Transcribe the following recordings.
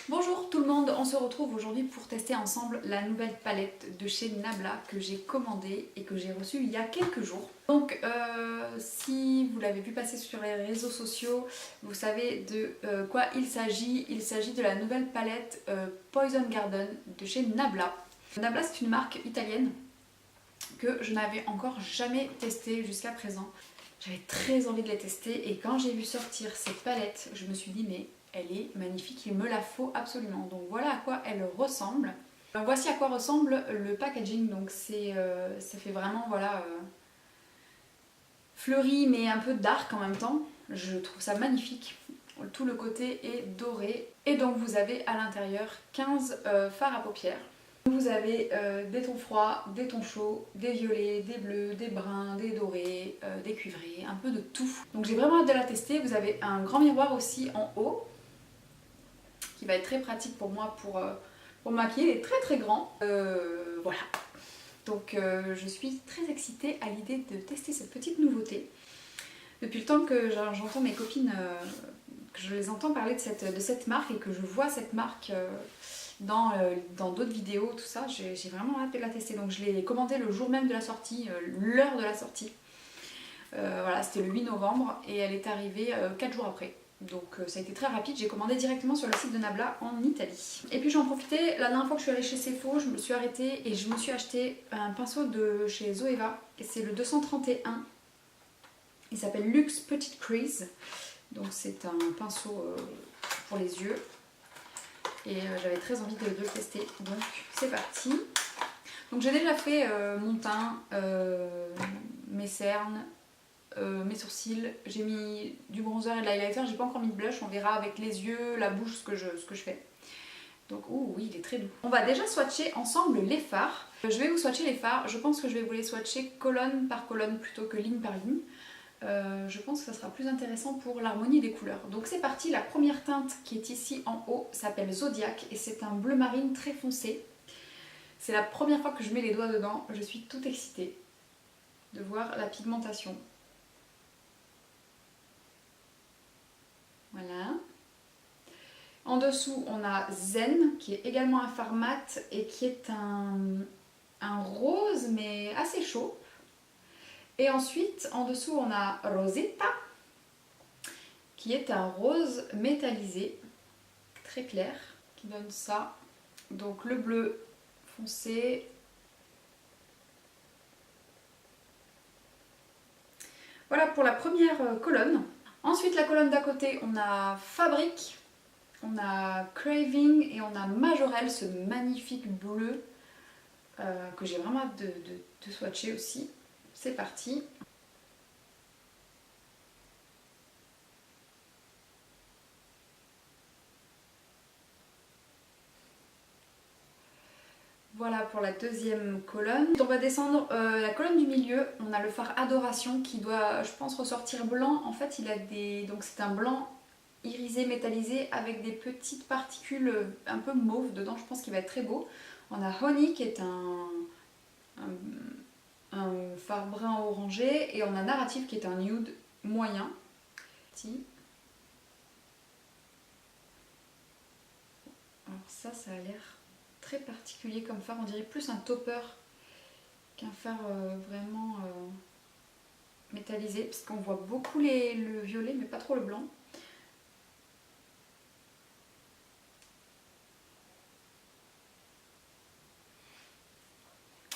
Bonjour tout le monde, on se retrouve aujourd'hui pour tester ensemble la nouvelle palette de chez Nabla que j'ai commandée et que j'ai reçue il y a quelques jours. Donc si vous l'avez vu passer sur les réseaux sociaux, vous savez de quoi il s'agit. Il s'agit de la nouvelle palette Poison Garden de chez Nabla. Nabla, c'est une marque italienne que je n'avais encore jamais testée jusqu'à présent. J'avais très envie de les tester et quand j'ai vu sortir cette palette, je me suis dit mais elle est magnifique, il me la faut absolument. Donc voilà à quoi elle ressemble. Voici à quoi ressemble le packaging. Donc ça fait vraiment voilà fleuri mais un peu dark en même temps. Je trouve ça magnifique. Tout le côté est doré. Et donc vous avez à l'intérieur 15 fards à paupières. Vous avez des tons froids, des tons chauds, des violets, des bleus, des bruns, des dorés, des cuivrés, un peu de tout. Donc j'ai vraiment hâte de la tester. Vous avez un grand miroir aussi en haut qui va être très pratique pour moi pour maquiller. Il est très très grand. Voilà. Donc je suis très excitée à l'idée de tester cette petite nouveauté. Depuis le temps que j'entends mes copines, que je les entends parler de cette marque et que je vois cette marque dans d'autres vidéos, tout ça, j'ai vraiment hâte de la tester. Donc je l'ai commandée le jour même de la sortie, l'heure de la sortie. Voilà, c'était le 8 novembre et elle est arrivée 4 jours après. Donc ça a été très rapide, j'ai commandé directement sur le site de Nabla en Italie. Et puis j'en profitais, la dernière fois que je suis allée chez Sephora, je me suis arrêtée et je me suis acheté un pinceau de chez Zoeva. Et c'est le 231. Il s'appelle Luxe Petite Crease. Donc c'est un pinceau pour les yeux. Et j'avais très envie de le tester. Donc c'est parti. Donc j'ai déjà fait mon teint, mes cernes, mes sourcils, j'ai mis du bronzer et de l'highlighter, j'ai pas encore mis de blush, on verra avec les yeux, la bouche ce que je fais. Donc oui, il est très doux. On va déjà swatcher ensemble les fards. Je vais vous swatcher les fards, je pense que je vais vous les swatcher colonne par colonne plutôt que ligne par ligne. Je pense que ça sera plus intéressant pour l'harmonie des couleurs. Donc c'est parti, la première teinte qui est ici en haut s'appelle Zodiac et c'est un bleu marine très foncé. C'est la première fois que je mets les doigts dedans, je suis toute excitée de voir la pigmentation. Voilà. En dessous, on a Zen, qui est également un fard mat et qui est un rose, mais assez chaud. Et ensuite, en dessous, on a Rosetta, qui est un rose métallisé, très clair, qui donne ça. Donc le bleu foncé. Voilà pour la première colonne. Ensuite, la colonne d'à côté, on a Fabric, on a Craving et on a Majorelle, ce magnifique bleu que j'ai vraiment hâte de swatcher aussi. C'est parti. Voilà pour la deuxième colonne. On va descendre la colonne du milieu. On a le fard Adoration qui doit, je pense, ressortir blanc. En fait, il a des... Donc c'est un blanc irisé, métallisé avec des petites particules un peu mauve dedans. Je pense qu'il va être très beau. On a Honey qui est un fard brun orangé. Et on a Narrative qui est un nude moyen. Alors ça a l'air très particulier comme fard, on dirait plus un topper qu'un fard vraiment métallisé, parce qu'on voit beaucoup le violet mais pas trop le blanc.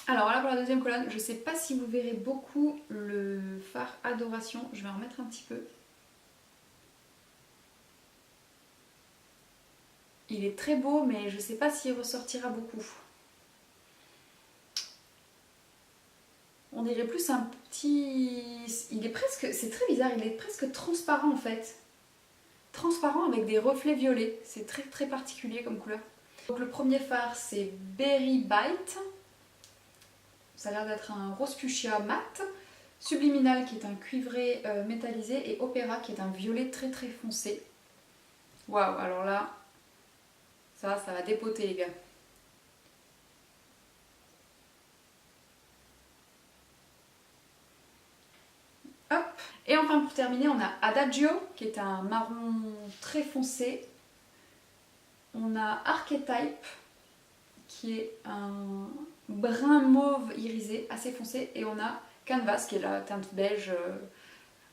Alors voilà pour la deuxième colonne, je sais pas si vous verrez beaucoup le fard Adoration, je vais en remettre un petit peu. Il est très beau mais je sais pas s'il ressortira beaucoup. On dirait plus un petit... Il est presque... C'est très bizarre, il est presque transparent en fait. Transparent avec des reflets violets. C'est très très particulier comme couleur. Donc le premier fard c'est Berry Bite. Ça a l'air d'être un rose fuchsia mat. Subliminal qui est un cuivré métallisé et Opéra qui est un violet très très foncé. Waouh, alors là, ça va dépoter les gars. Hop. Et enfin pour terminer, on a Adagio qui est un marron très foncé. On a Archetype, qui est un brun mauve irisé, assez foncé. Et on a Canvas, qui est la teinte beige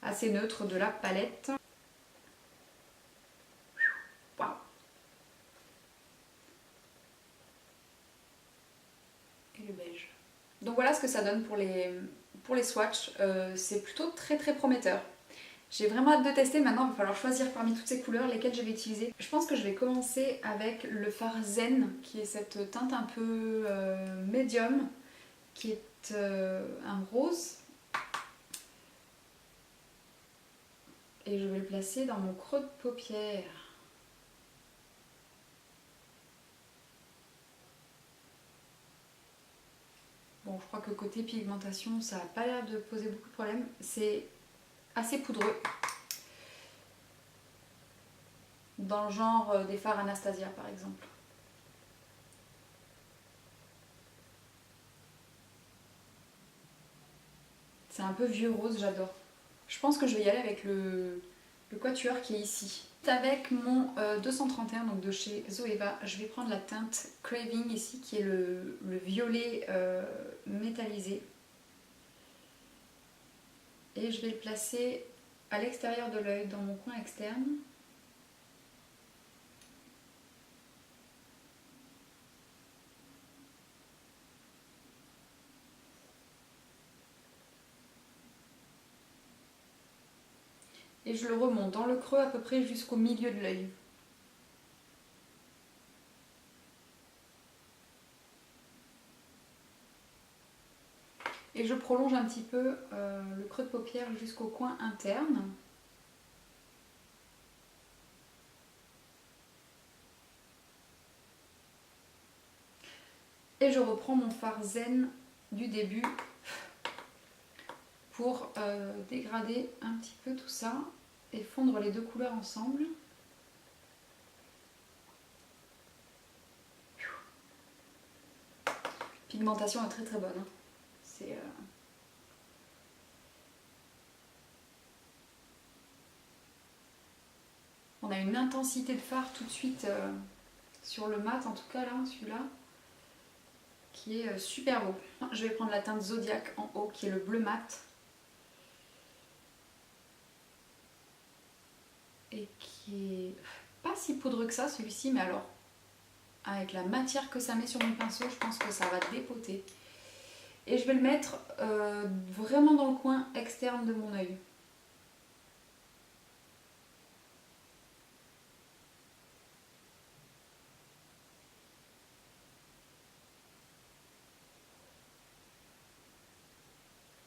assez neutre de la palette. Waouh! Et le beige. Donc voilà ce que ça donne pour les swatchs. C'est plutôt très prometteur. J'ai vraiment hâte de tester. Maintenant il va falloir choisir parmi toutes ces couleurs lesquelles je vais utiliser. Je pense que je vais commencer avec le fard Zen, qui est cette teinte un peu médium, qui est un rose. Et je vais le placer dans mon creux de paupière. Bon, je crois que côté pigmentation, ça n'a pas l'air de poser beaucoup de problèmes. C'est assez poudreux. Dans le genre des fards Anastasia par exemple. C'est un peu vieux rose, j'adore. Je pense que je vais y aller avec le quatuor qui est ici. Avec mon 231 donc de chez Zoeva, je vais prendre la teinte Craving ici qui est le violet métallisé. Et je vais le placer à l'extérieur de l'œil, dans mon coin externe. Et je le remonte dans le creux à peu près jusqu'au milieu de l'œil. Et je prolonge un petit peu le creux de paupière jusqu'au coin interne. Et je reprends mon fard Zen du début pour dégrader un petit peu tout ça et fondre les deux couleurs ensemble. Pigmentation est très bonne. Hein. C'est on a une intensité de fard tout de suite sur le mat, en tout cas là, celui-là, qui est super beau. Je vais prendre la teinte Zodiac en haut, qui est le bleu mat. Et qui est pas si poudreux que ça, celui-ci, mais alors, avec la matière que ça met sur mon pinceau, je pense que ça va dépoter. Et je vais le mettre vraiment dans le coin externe de mon œil.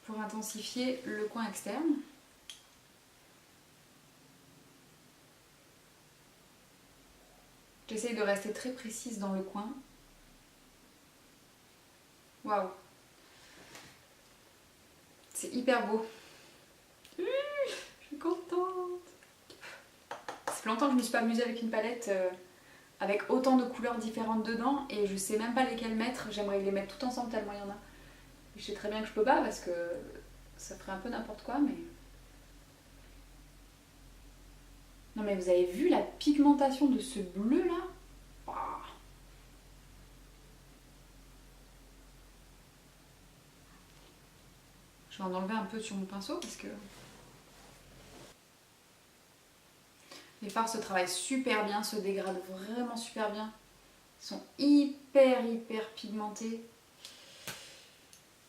Pour intensifier le coin externe. J'essaye de rester très précise dans le coin. Waouh! C'est hyper beau. Je suis contente. Ça fait longtemps que je ne me suis pas amusée avec une palette avec autant de couleurs différentes dedans et je sais même pas lesquelles mettre. J'aimerais les mettre toutes ensemble tellement il y en a. Je sais très bien que je peux pas parce que ça ferait un peu n'importe quoi, mais... Non mais vous avez vu la pigmentation de ce bleu là? Wow. Je vais en enlever un peu sur mon pinceau parce que... Les fards se travaillent super bien, se dégradent vraiment super bien. Ils sont hyper pigmentés.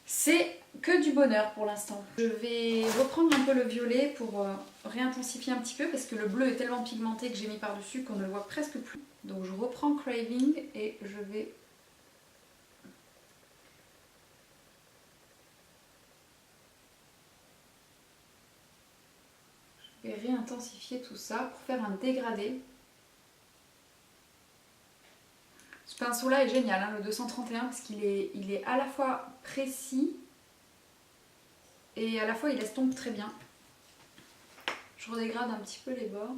C'est que du bonheur pour l'instant. Je vais reprendre un peu le violet pour réintensifier un petit peu parce que le bleu est tellement pigmenté que j'ai mis par-dessus qu'on ne le voit presque plus. Donc je reprends Craving et je vais... réintensifier tout ça pour faire un dégradé. Ce pinceau là est génial, hein, le 231, parce qu'il est à la fois précis et à la fois il estompe très bien. Je redégrade un petit peu les bords.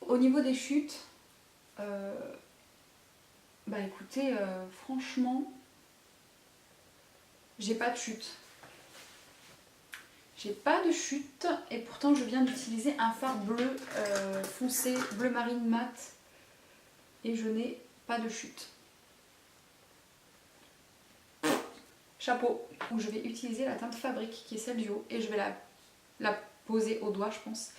Au niveau des chutes, bah écoutez, franchement, j'ai pas de chute. J'ai pas de chute et pourtant je viens d'utiliser un fard bleu foncé, bleu marine mat et je n'ai pas de chute. Chapeau. Donc je vais utiliser la teinte Fabrique qui est celle du haut et je vais la poser au doigt je pense.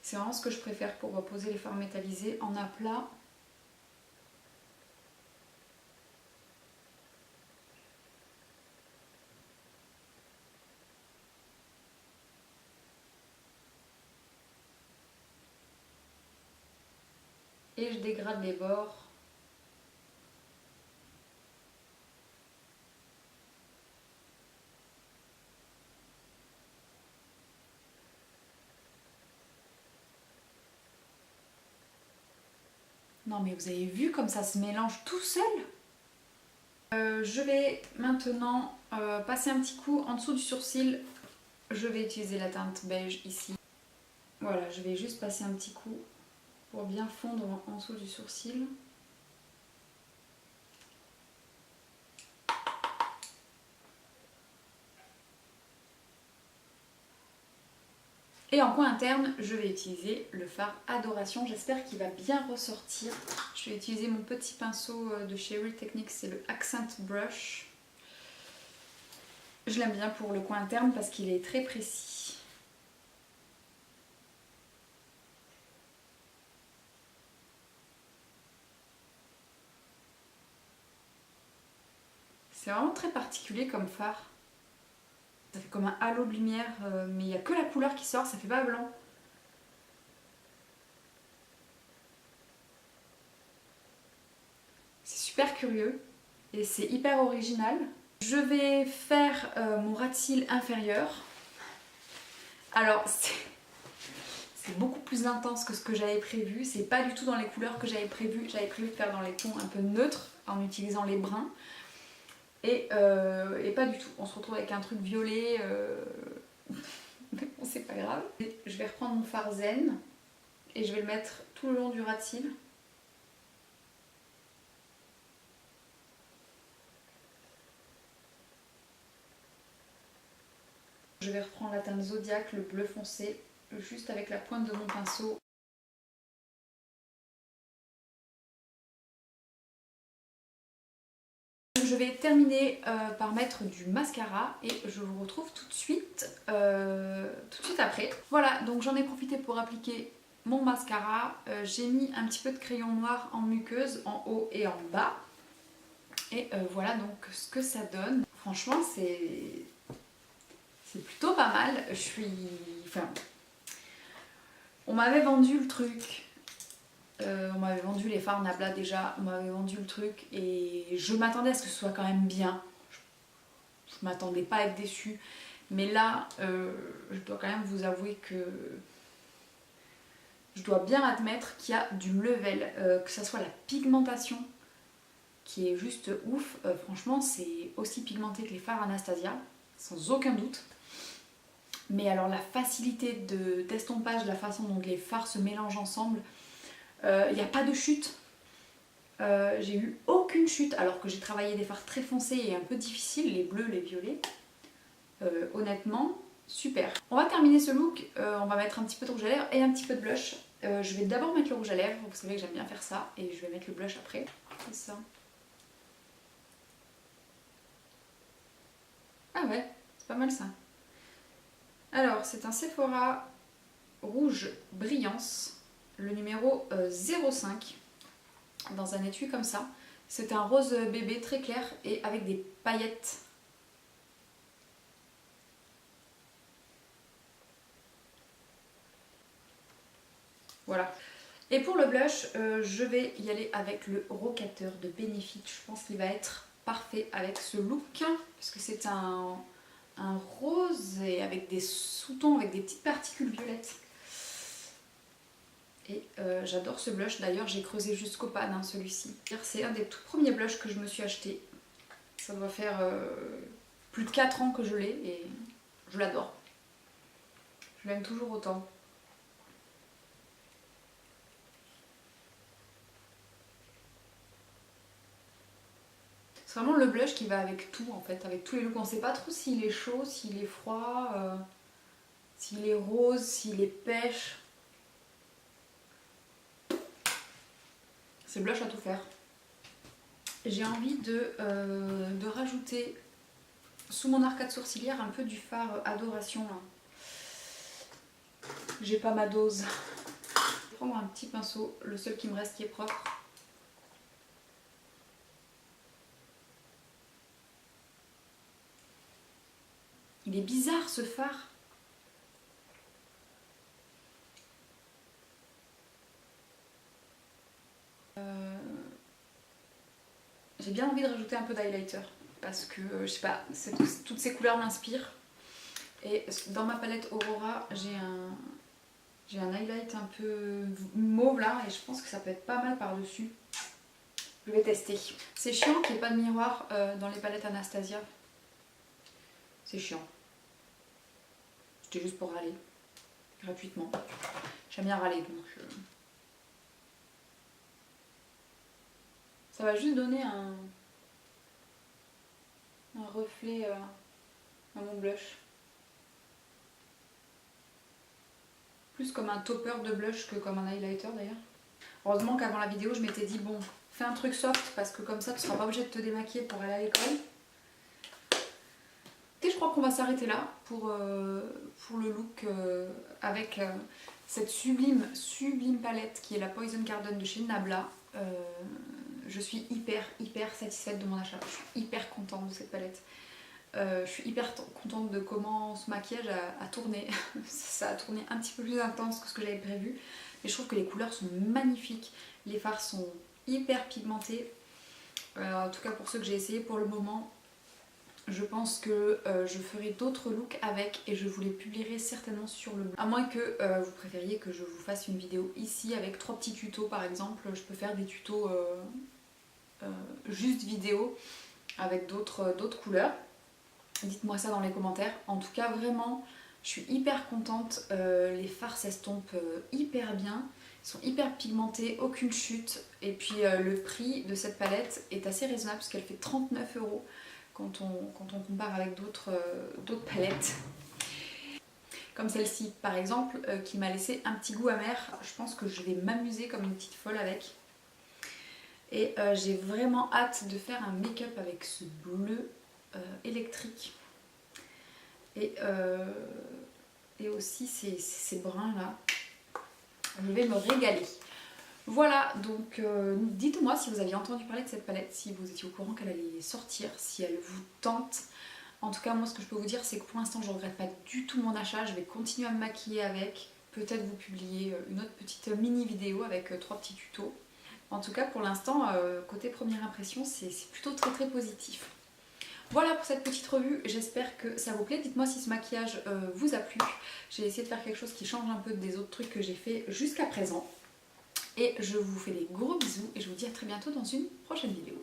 C'est vraiment ce que je préfère pour poser les fards métallisés en aplat. Et je dégrade les bords. Non mais vous avez vu comme ça se mélange tout seul. Je vais maintenant passer un petit coup en dessous du sourcil. Je vais utiliser la teinte beige ici. Voilà, je vais juste passer un petit coup pour bien fondre en dessous du sourcil. Et en coin interne, je vais utiliser le fard Adoration. J'espère qu'il va bien ressortir. Je vais utiliser mon petit pinceau de chez Real Techniques, c'est le Accent Brush. Je l'aime bien pour le coin interne parce qu'il est très précis. C'est vraiment très particulier comme fard. Ça fait comme un halo de lumière, mais il n'y a que la couleur qui sort, ça fait pas blanc. C'est super curieux et c'est hyper original. Je vais faire mon ras de cils inférieur. Alors c'est beaucoup plus intense que ce que j'avais prévu. C'est pas du tout dans les couleurs que j'avais prévu. J'avais prévu de faire dans les tons un peu neutres en utilisant les bruns. Et pas du tout. On se retrouve avec un truc violet. Mais bon, c'est pas grave. Je vais reprendre mon fard zen et je vais le mettre tout le long du ras de cils. Je vais reprendre la teinte Zodiac, le bleu foncé, juste avec la pointe de mon pinceau. Je vais terminer par mettre du mascara et je vous retrouve tout de suite après. Voilà, donc j'en ai profité pour appliquer mon mascara. J'ai mis un petit peu de crayon noir en muqueuse en haut et en bas. Et voilà donc ce que ça donne. Franchement, c'est plutôt pas mal. Enfin, on m'avait vendu le truc. On m'avait vendu les fards Nabla déjà, on m'avait vendu le truc et je m'attendais à ce que ce soit quand même bien. Je m'attendais pas à être déçue. Mais là, je dois quand même vous avouer que je dois bien admettre qu'il y a du level, que ça soit la pigmentation qui est juste ouf. Franchement, c'est aussi pigmenté que les fards Anastasia, sans aucun doute. Mais alors la facilité d'estompage, la façon dont les fards se mélangent ensemble, il n'y a pas de chute. J'ai eu aucune chute alors que j'ai travaillé des fards très foncés et un peu difficiles, les bleus, les violets. Honnêtement, super. On va terminer ce look, on va mettre un petit peu de rouge à lèvres et un petit peu de blush. Je vais d'abord mettre le rouge à lèvres, vous savez que j'aime bien faire ça, et je vais mettre le blush après. C'est ça. Ah ouais, c'est pas mal ça. Alors, c'est un Sephora rouge brillance, le numéro 05, dans un étui comme ça. C'est un rose bébé très clair et avec des paillettes. Voilà. Et pour le blush, je vais y aller avec le Rockateur de Benefit. Je pense qu'il va être parfait avec ce look, puisque c'est un rose et avec des sous-tons, avec des petites particules violettes. Et j'adore ce blush, d'ailleurs j'ai creusé jusqu'au pan hein, celui-ci. C'est un des tout premiers blushs que je me suis acheté. Ça doit faire plus de 4 ans que je l'ai et je l'adore. Je l'aime toujours autant. C'est vraiment le blush qui va avec tout en fait, avec tous les looks. On ne sait pas trop s'il est chaud, s'il est froid. s'il est rose, s'il est pêche. C'est blush à tout faire. J'ai envie de rajouter sous mon arcade sourcilière un peu du fard Adoration là. J'ai pas ma dose. Je vais prendre un petit pinceau, le seul qui me reste qui est propre. Il est bizarre ce fard. J'ai bien envie de rajouter un peu d'highlighter parce que je sais pas, toutes ces couleurs m'inspirent. Et dans ma palette Aurora, j'ai un highlight un peu mauve là et je pense que ça peut être pas mal par dessus. Je vais tester. C'est chiant qu'il n'y ait pas de miroir dans les palettes Anastasia. C'est chiant. C'était juste pour râler. Gratuitement. J'aime bien râler donc. Ça va juste donner un reflet à mon blush. Plus comme un topper de blush que comme un highlighter d'ailleurs. Heureusement qu'avant la vidéo je m'étais dit bon, fais un truc soft parce que comme ça tu seras pas obligé de te démaquiller pour aller à l'école. Et je crois qu'on va s'arrêter là pour le look avec cette sublime palette qui est la Poison Garden de chez Nabla. Je suis hyper satisfaite de mon achat. Je suis hyper contente de cette palette. Je suis hyper contente de comment ce maquillage a tourné. Ça a tourné un petit peu plus intense que ce que j'avais prévu. Mais je trouve que les couleurs sont magnifiques. Les fards sont hyper pigmentés. En tout cas pour ceux que j'ai essayé pour le moment. Je pense que je ferai d'autres looks avec et je vous les publierai certainement sur le blog. À moins que vous préfériez que je vous fasse une vidéo ici avec 3 petits tutos par exemple. Je peux faire des tutos juste vidéo avec d'autres couleurs. Dites-moi ça dans les commentaires. En tout cas vraiment je suis hyper contente. Les fards s'estompent hyper bien. Ils sont hyper pigmentés, aucune chute. Et puis le prix de cette palette est assez raisonnable parce qu'elle fait 39 € quand on compare avec d'autres palettes. Comme celle-ci par exemple qui m'a laissé un petit goût amer. Je pense que je vais m'amuser comme une petite folle avec. Et j'ai vraiment hâte de faire un make-up avec ce bleu électrique. Et aussi ces bruns là. Je vais me régaler. Voilà, donc dites-moi si vous aviez entendu parler de cette palette, si vous étiez au courant qu'elle allait sortir, si elle vous tente. En tout cas, moi ce que je peux vous dire, c'est que pour l'instant je ne regrette pas du tout mon achat. Je vais continuer à me maquiller avec. Peut-être vous publier une autre petite mini vidéo avec 3 petits tutos. En tout cas, pour l'instant, côté première impression, c'est plutôt très positif. Voilà pour cette petite revue, j'espère que ça vous plaît. Dites-moi si ce maquillage vous a plu. J'ai essayé de faire quelque chose qui change un peu des autres trucs que j'ai fait jusqu'à présent. Et je vous fais des gros bisous et je vous dis à très bientôt dans une prochaine vidéo.